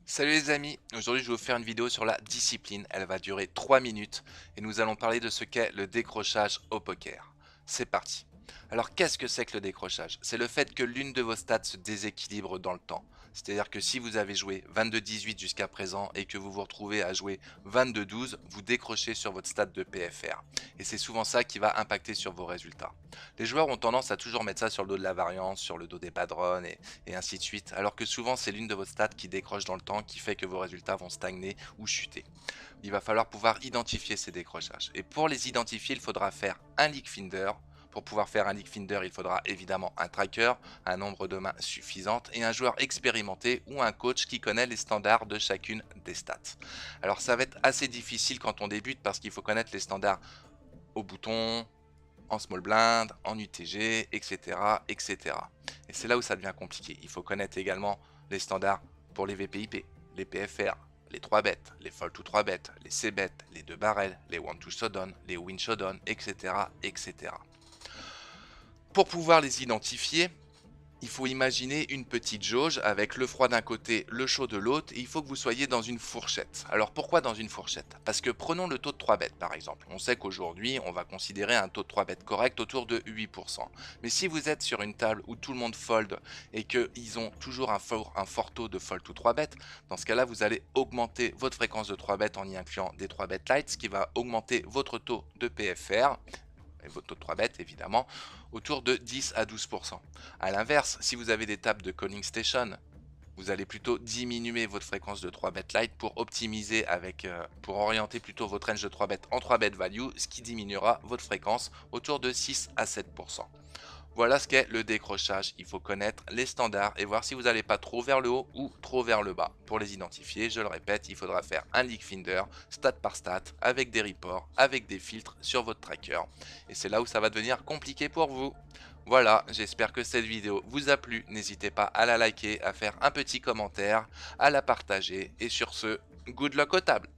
Salut les amis, aujourd'hui je vais vous faire une vidéo sur la discipline, elle va durer 3 minutes et nous allons parler de ce qu'est le décrochage au poker. C'est parti. Alors qu'est-ce que c'est que le décrochage? C'est le fait que l'une de vos stats se déséquilibre dans le temps. C'est-à-dire que si vous avez joué 22-18 jusqu'à présent et que vous vous retrouvez à jouer 22-12, vous décrochez sur votre stat de PFR. Et c'est souvent ça qui va impacter sur vos résultats. Les joueurs ont tendance à toujours mettre ça sur le dos de la variance, sur le dos des padrons et ainsi de suite, alors que souvent c'est l'une de vos stats qui décroche dans le temps qui fait que vos résultats vont stagner ou chuter. Il va falloir pouvoir identifier ces décrochages. Et pour les identifier, il faudra faire un leak finder. Pour pouvoir faire un leak finder, il faudra évidemment un tracker, un nombre de mains suffisante et un joueur expérimenté ou un coach qui connaît les standards de chacune des stats. Alors ça va être assez difficile quand on débute parce qu'il faut connaître les standards au bouton, en small blind, en UTG, etc. etc. Et c'est là où ça devient compliqué. Il faut connaître également les standards pour les VPIP, les PFR, les 3 bêtes, les fold to 3 bêtes, les C bêtes, les 2 barrels, les one to showdown, les win showdown, etc. etc. Pour pouvoir les identifier, il faut imaginer une petite jauge avec le froid d'un côté, le chaud de l'autre, et il faut que vous soyez dans une fourchette. Alors pourquoi dans une fourchette? Parce que prenons le taux de 3 bêtes par exemple. On sait qu'aujourd'hui, on va considérer un taux de 3 bêtes correct autour de 8%. Mais si vous êtes sur une table où tout le monde fold et qu'ils ont toujours un fort taux de fold to 3 bêtes, dans ce cas-là, vous allez augmenter votre fréquence de 3 bêtes en y incluant des 3 bêtes light, ce qui va augmenter votre taux de PFR et votre taux de 3 bêtes évidemment, autour de 10 à 12%. A l'inverse, si vous avez des tables de calling station, vous allez plutôt diminuer votre fréquence de 3 bêtes light pour optimiser pour orienter plutôt votre range de 3 bêtes en 3 bêtes value, ce qui diminuera votre fréquence autour de 6 à 7%. Voilà ce qu'est le décrochage. Il faut connaître les standards et voir si vous n'allez pas trop vers le haut ou trop vers le bas. Pour les identifier, je le répète, il faudra faire un leak finder, stat par stat, avec des reports, avec des filtres sur votre tracker. Et c'est là où ça va devenir compliqué pour vous. Voilà, j'espère que cette vidéo vous a plu. N'hésitez pas à la liker, à faire un petit commentaire, à la partager. Et sur ce, good luck aux tables!